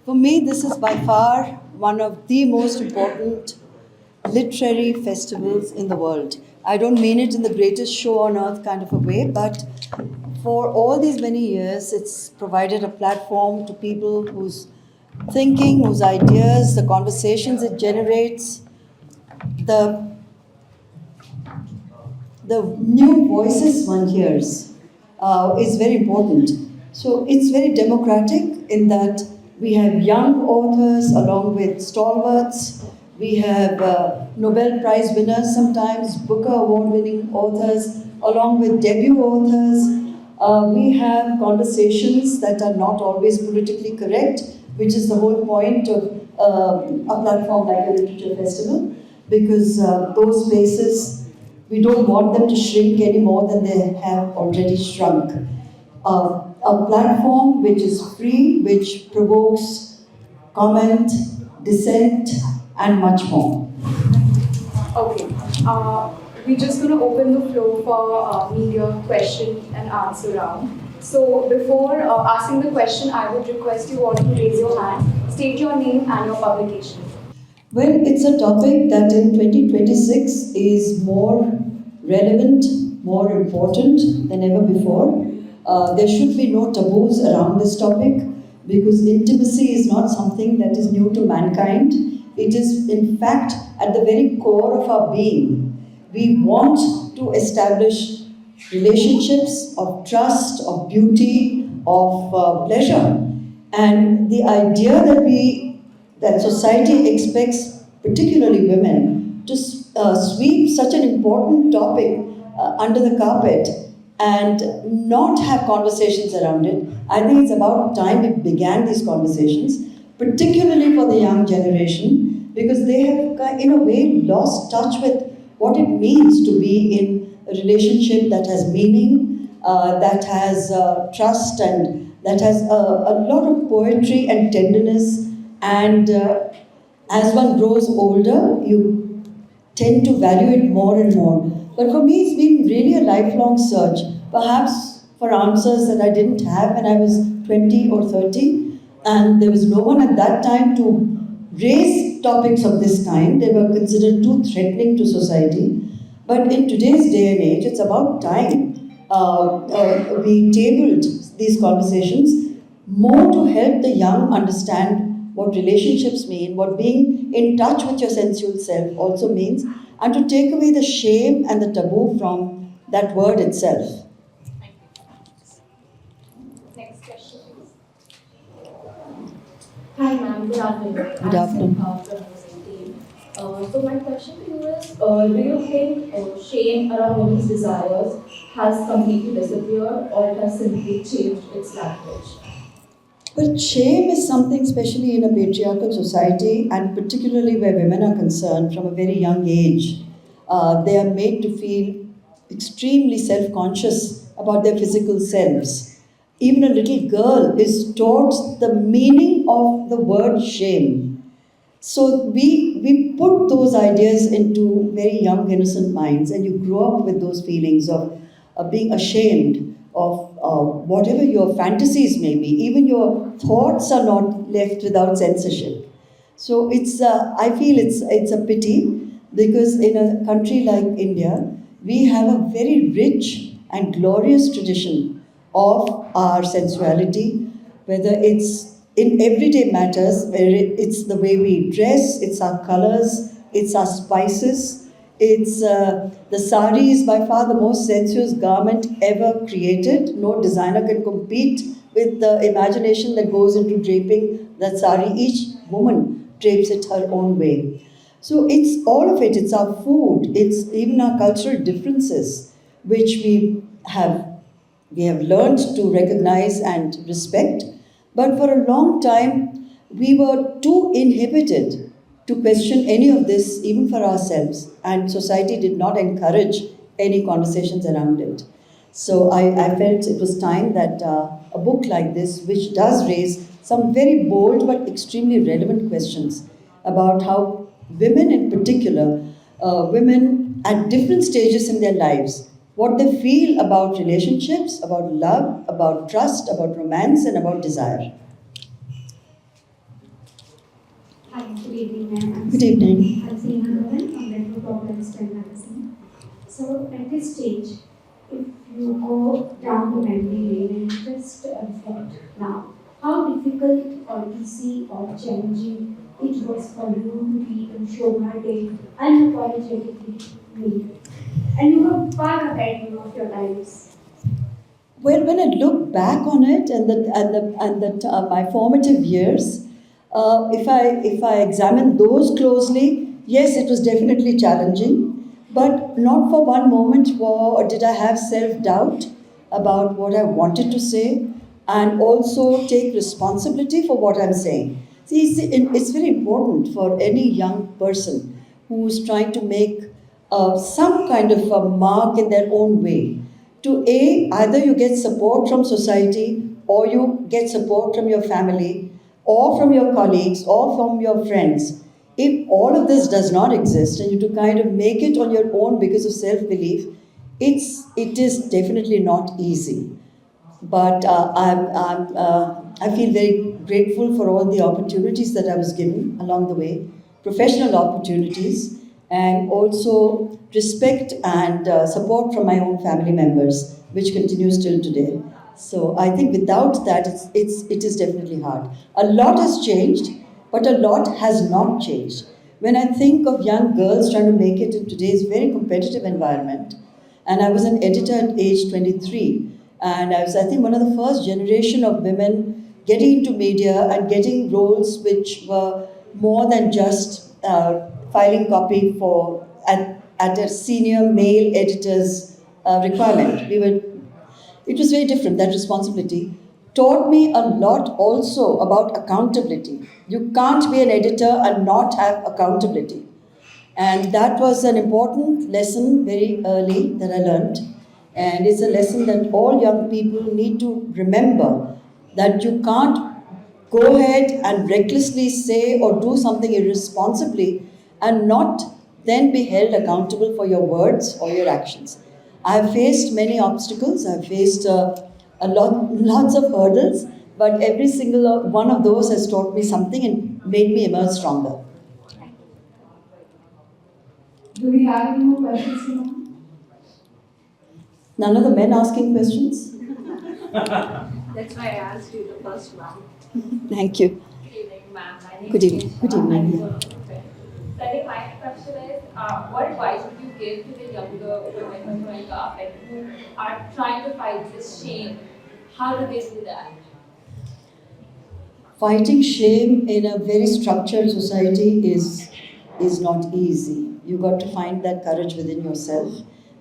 For me, this is by far one of the most important literary festivals in the world. I don't mean it in the greatest show on earth kind of a way, but for all these many years, it's provided a platform to people whose thinking, whose ideas, the conversations it generates, the the new voices one hears is very important. So it's very democratic in that we have young authors along with stalwarts. We have Nobel Prize winners sometimes, Booker Award winning authors, along with debut authors. We have conversations that are not always politically correct, which is the whole point of a platform like the Literature Festival, because those spaces, we don't want them to shrink any more than they have already shrunk. A platform which is free, which provokes comment, dissent, and much more. Okay. We're just going to open the floor for media question and answer round. So before asking the question, I would request you all to raise your hand, state your name and your publication. Well, it's a topic that in 2026 is more relevant, more important than ever before. There should be no taboos around this topic because intimacy is not something that is new to mankind. It is, in fact, at the very core of our being. We want to establish relationships of trust, of beauty, of pleasure. And the idea that society expects, particularly women, to sweep such an important topic under the carpet and not have conversations around it. I think it's about time we began these conversations, particularly for the young generation, because they have, in a way, lost touch with what it means to be in a relationship that has meaning, that has trust, and that has a lot of poetry and tenderness. And as one grows older, you tend to value it more and more. But for me, it's been really a lifelong search, perhaps for answers that I didn't have when I was 20 or 30. And there was no one at that time to raise topics of this kind. They were considered too threatening to society. But in today's day and age, it's about time we tabled these conversations more to help the young understand what relationships mean, what being in touch with your sensual self also means, and to take away the shame and the taboo from that word itself. Next question, please. Hi, ma'am. Good afternoon. Good afternoon. I'm from team. So my question to you is, do you think shame around women's desires has completely disappeared or it has simply changed its language? But shame is something, especially in a patriarchal society, and particularly where women are concerned from a very young age. They are made to feel extremely self conscious about their physical selves. Even a little girl is taught the meaning of the word shame. So we put those ideas into very young, innocent minds, and you grow up with those feelings of being ashamed of whatever your fantasies may be. Even your thoughts are not left without censorship. So I feel it's a pity because in a country like India, we have a very rich and glorious tradition of our sensuality, whether it's in everyday matters, where it's the way we dress, it's our colors, it's our spices, it's the sari is by far the most sensuous garment ever created. No designer can compete with the imagination that goes into draping that sari. Each woman drapes it her own way. So it's all of it. It's our food. It's even our cultural differences, which we have learned to recognize and respect. But for a long time, we were too inhibited to question any of this, even for ourselves. And society did not encourage any conversations around it. So I felt it was time that a book like this, which does raise some very bold but extremely relevant questions about how women in particular, women at different stages in their lives, what they feel about relationships, about love, about trust, about romance, and about desire. Hi, good evening, ma'am. Good evening. I'm Seema Rohan from Retro Properties magazine. So, at this stage, if you go down to memory lane and just reflect now, how difficult or easy or challenging it was for you to be in Shobhaa Day unapologetically me. And you were far ahead of your times. Well, when I look back on it and my formative years, if I examine those closely, yes, it was definitely challenging, but not for one moment did I have self doubt about what I wanted to say, and also take responsibility for what I'm saying. See, it's very important for any young person who's trying to make some kind of a mark in their own way to either you get support from society or you get support from your family or from your colleagues or from your friends. If all of this does not exist and you to kind of make it on your own because of self-belief, it is definitely not easy. But I feel very grateful for all the opportunities that I was given along the way, professional opportunities, and also respect and support from my own family members, which continues till today. So I think without that, it is definitely hard. A lot has changed, but a lot has not changed. When I think of young girls trying to make it in today's very competitive environment, and I was an editor at age 23. And I was, I think, one of the first generation of women getting into media and getting roles which were more than just filing copy at a senior male editor's requirement. It was very different, that responsibility. Taught me a lot also about accountability. You can't be an editor and not have accountability. And that was an important lesson very early that I learned. And it's a lesson that all young people need to remember that you can't go ahead and recklessly say or do something irresponsibly and not then be held accountable for your words or your actions. I have faced many obstacles, I've faced lots of hurdles, but every single one of those has taught me something and made me emerge stronger. Do we have any more questions, Seema? None of the men asking questions? That's why I asked you the first one. Thank you. Good evening, ma'am. My name Good is evening. Shobhaa. Good evening. I'm one of the friends. So I think my question is, what advice would you give to the younger women who are growing up and who are trying to fight this shame? How do they do that? Fighting shame in a very structured society is not easy. You got to find that courage within yourself,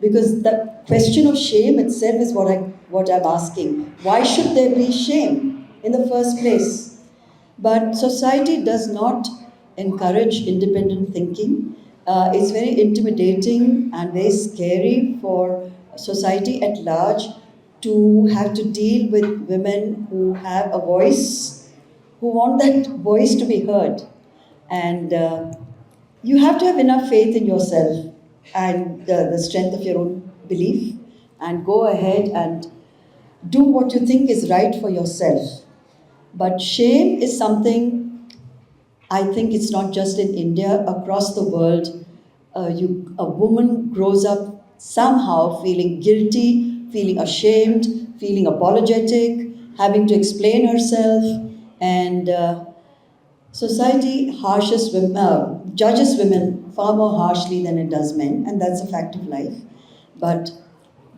because the question of shame itself is what I'm asking. Why should there be shame in the first place? But society does not encourage independent thinking. It's very intimidating and very scary for society at large to have to deal with women who have a voice, who want that voice to be heard. And you have to have enough faith in yourself and the strength of your own belief, and go ahead and do what you think is right for yourself. But shame is something, I think it's not just in India, across the world. A woman grows up somehow feeling guilty, feeling ashamed, feeling apologetic, having to explain herself, and society judges women far more harshly than it does men, and that's a fact of life. But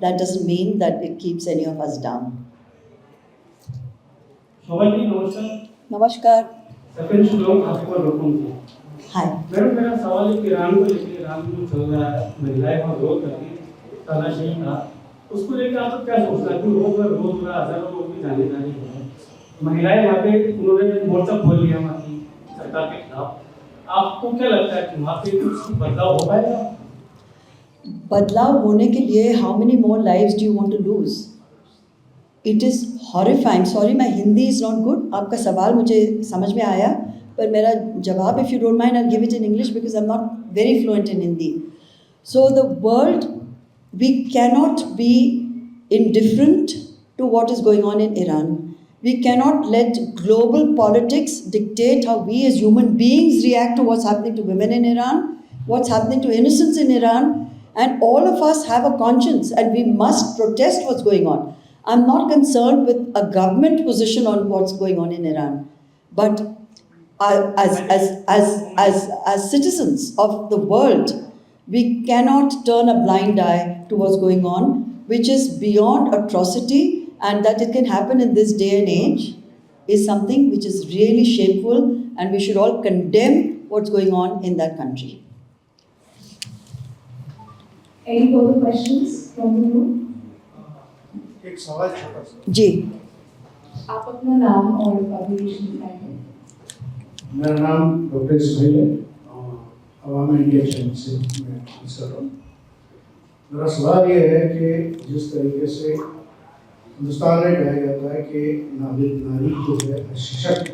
that doesn't mean that it keeps any of us down. Shobha ji नमस्कार। Namaskar. Second श्लोक आपको रोकूं जी। Hi. मेरा सवाल है कि Iran को लेकर ईरान में जो चल रहा है महिलाएं वहाँ विरोध करती हैं तानाशाही का, उसको लेकर आप क्या सोचते हैं कि रोज में विरोध हो रहा है, हजारों लोग की जाने जा रही है, महिलाएं वहाँ पे उन्होंने मोर्चा खोल लिया वहाँ की सरकार के खिलाफ, आपको क्या लगता है कि वहाँ पे कुछ बदलाव हो पाएगा? बदलाव होने के लिए how many more lives do you want to lose? It is horrifying. Sorry, my Hindi is not good. आपका सवाल मुझे समझ में आया, पर मेरा जवाब, if you don't mind, I'll give it in English because I'm not very fluent in Hindi. So the world, we cannot be indifferent to what is going on in Iran. We cannot let global politics dictate how we as human beings react to what's happening to women in Iran, what's happening to innocents in Iran, and all of us have a conscience and we must protest what's going on. I'm not concerned with a government position on what's going on in Iran, but as citizens of the world, we cannot turn a blind eye to what's going on, which is beyond atrocity, and that it can happen in this day and age is something which is really shameful, and we should all condemn what's going on in that country. Any further questions from the room? एक सवाल छोटा सा। जी, आप अपना नाम और publication बताएंगे। मेरा नाम डॉक्टर सुहेल है, अवाम इंडिया चैनल से मैं बात कर रहा हूँ। मेरा सवाल ये है कि जिस तरीके से हिंदुस्तान में कहा जाता है कि नारी जो है सशक्त,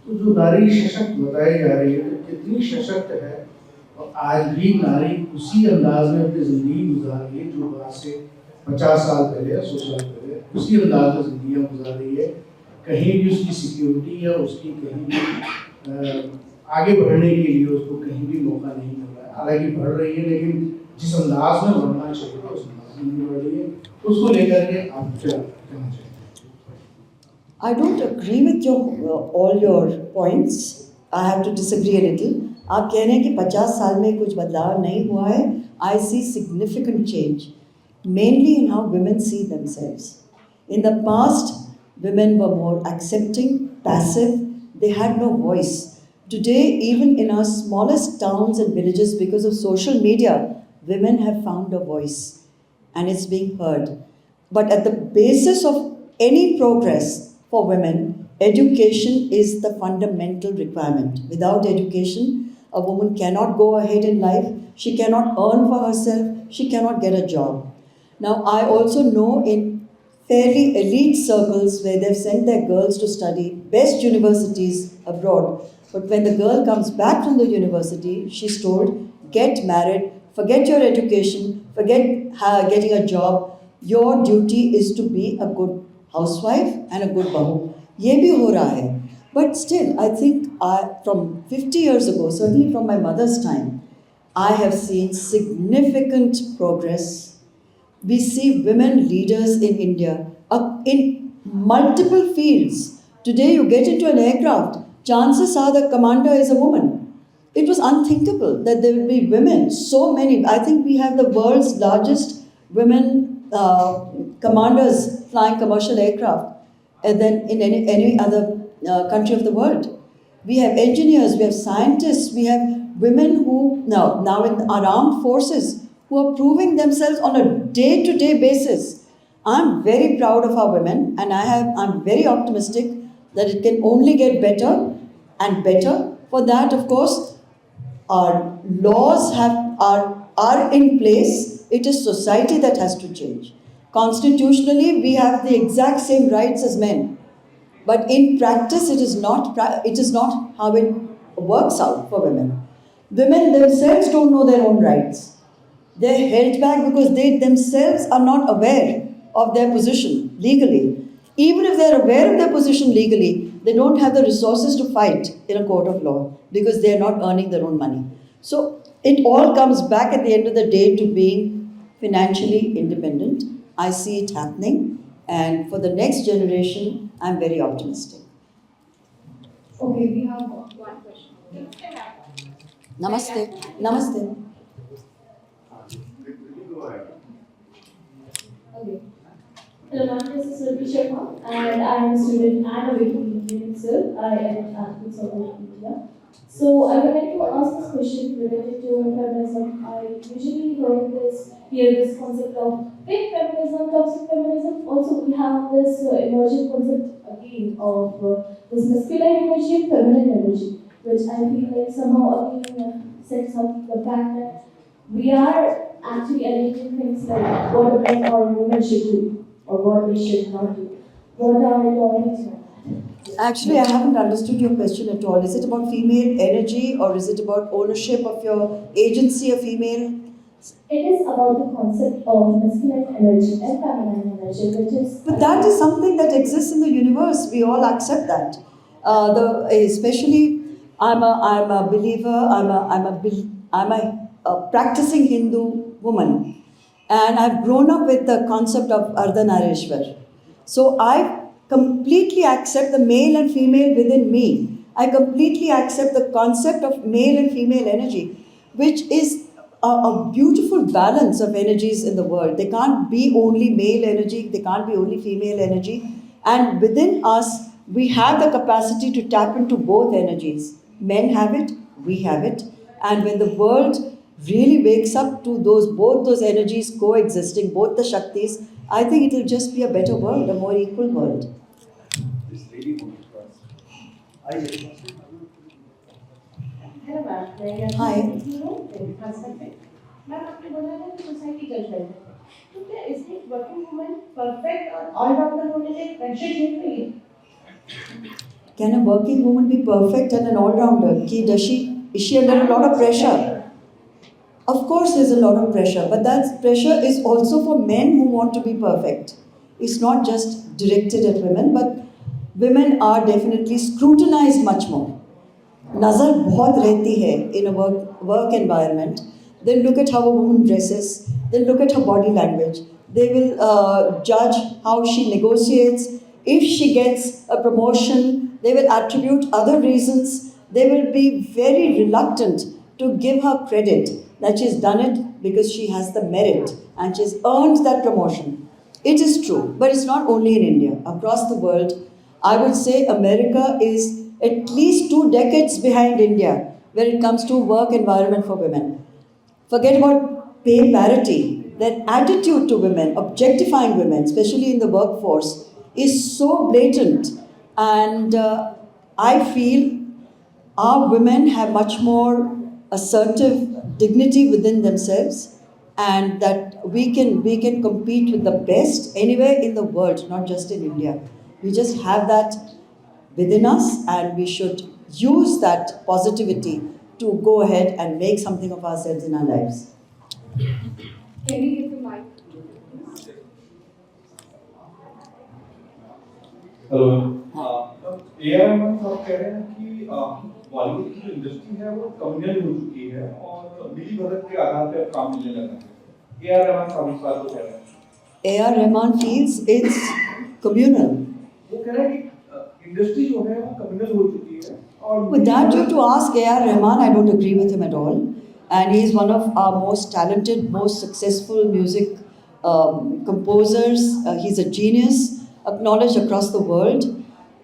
तो जो नारी सशक्त बताई जा रही है तो कितनी सशक्त है, और आज भी नारी उसी अंदाज में अपनी ज़िंदगी गुजार रही है जो आज से 50 साल पहले या 100 साल पहले उसी अंदाज में ज़िंदगी गुजार रही है। कहीं भी उसकी सिक्योरिटी या उसकी कहीं भी आगे बढ़ने के लिए उसको कहीं भी मौका नहीं मिल रहा है। हालांकि बढ़ रही है, लेकिन जिस अंदाज में बढ़ना चाहिए उस अंदाज में नहीं बढ़ रही है। उसको लेकर के आप क्या कहना चाहिए? I don't agree with all your points. I have to disagree a little. आप कह रहे हैं कि 50 साल में कुछ बदलाव नहीं हुआ है. I see significant change, mainly in how women see themselves. In the past, women were more accepting, passive, they had no voice. Today, even in our smallest towns and villages, because of social media, women have found a voice and it's being heard. But at the basis of any progress for women, education is the fundamental requirement. Without education, a woman cannot go ahead in life, she cannot earn for herself, she cannot get a job. Now, I also know in fairly elite circles where they've sent their girls to study best universities abroad, but when the girl comes back from the university, she's told, get married, forget your education, forget getting a job, your duty is to be a good housewife and a good bahu. Ye bhi ho raha hai. But still, I think from 50 years ago, certainly from my mother's time, I have seen significant progress. We see women leaders in India in multiple fields. Today, you get into an aircraft, chances are the commander is a woman. It was unthinkable that there would be women, so many. I think we have the world's largest women commanders flying commercial aircraft than in any other country of the world. We have engineers, we have scientists, we have women who now in our armed forces who are proving themselves on a day-to-day basis. I'm very proud of our women, and I'm very optimistic that it can only get better and better. For that, of course, our laws are in place. It is society that has to change. Constitutionally, we have the exact same rights as men. But in practice, it is not how it works out for women. Women themselves don't know their own rights. They're held back because they themselves are not aware of their position legally. Even if they're aware of their position legally, they don't have the resources to fight in a court of law because they're not earning their own money. So it all comes back at the end of the day to being financially independent. I see it happening, and for the next generation, I'm very optimistic. Okay, we have one question. Namaste. Namaste. Okay. Hello, ma'am. This is Shobhaa, and I am a student and a Wikipedia itself. I am at Wikipedia. So I would like to ask this question related to feminism. I usually hear this concept of fake feminism, toxic feminism. Also, we have this emerging concept again of this masculine energy and feminine energy, which I feel like somehow again sets up the fact that we are actually alleging things like what a man or a woman should do or what they should not do. What are we talking about? Actually, I haven't understood your question at all. Is it about female energy or is it about ownership of your agency of female? It is about the concept of masculine energy and feminine energy, which is. But that is something that exists in the universe. We all accept that. Especially, I'm a believer. I'm a practicing Hindu woman, and I've grown up with the concept of Ardhanarishwar. So I completely accept the male and female within me. I completely accept the concept of male and female energy, which is a beautiful balance of energies in the world. They can't be only male energy, they can't be only female energy. And within us, we have the capacity to tap into both energies. Men have it, we have it. And when the world really wakes up to both those energies coexisting, both the Shaktis, I think it will just be a better world, a more equal world. This lady wanted to ask. Hello ma'am, Hi. Ma'am आपने बोला ना कि society judgement है तो क्या इसमें working woman perfect और allrounder होने से प्रेशर नहीं रही Can a working woman be perfect and an all-rounder? Is she under a lot of pressure? Of course, there's a lot of pressure, but that pressure is also for men who want to be perfect. It's not just directed at women, but women are definitely scrutinized much more. Nazar बहुत रहती है in a work environment. They'll look at how a woman dresses. They'll look at her body language. They will judge how she negotiates. If she gets a promotion, they will attribute other reasons. They will be very reluctant to give her credit that she's done it because she has the merit and she's earned that promotion. It is true, but it's not only in India. Across the world, I would say America is at least 2 decades behind India when it comes to work environment for women. Forget about pay parity. Their attitude to women, objectifying women, especially in the workforce, is so blatant. And I feel our women have much more assertive dignity within themselves, and that we can compete with the best anywhere in the world, not just in India. We just have that within us, and we should use that positivity to go ahead and make something of ourselves in our lives. Can we give the mic? Hello AR Rahman साहब कह रहे हैं कि बॉलीवुड की जो industry है वो communal हो चुकी है और मिली भगत के आधार पे अब काम मिलने लगा है एआर रहमान साहब इस बात को कह रहे हैं A.R. Rahman feels it's communal. वो कह रहे हैं कि इंडस्ट्री जो है वो कम्युनल हो चुकी है और With that, you to ask A.R. Rahman, I don't agree with him at all. And he's one of our most talented, most successful music composers. He's a genius, acknowledged across the world.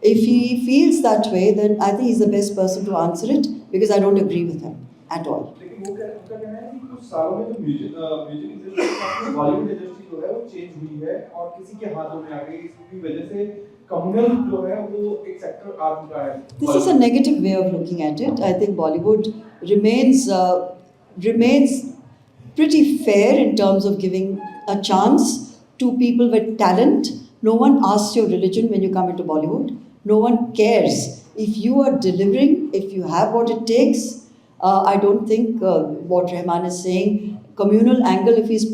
If he feels that way, then I think he's the best person to answer it, because I don't agree with him at all. लेकिन वो उनका कहना है कि कुछ सालों में जो म्यूजिक इंडस्ट्री बॉलीवुड इंडस्ट्री जो है वो चेंज हुई है और किसी के हाथों में आ गई इसकी वजह से कम्युनल जो है वो एक सेक्टर आ चुका है This is a negative way of looking at it. I think Bollywood remains pretty fair in terms of giving a chance to people with talent. No one asks your religion when you come into Bollywood. No one cares. If you are delivering, if you have what it takes, I don't think what Rahman is saying, communal angle, if he's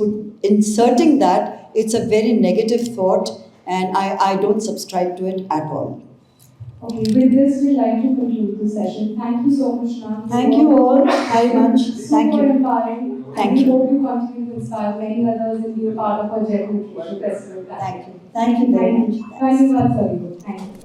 inserting that, it's a very negative thought, and I don't subscribe to it at all. Okay, with this, we'd like to conclude the session. Thank you so much, ma'am. Thank you all very much. Thank Super you. empowering. Thank We you. hope you continue to inspire many others and be a part of our Jaipur Literature Festival. Thank you. Thank you very much. Thank you, Thank you.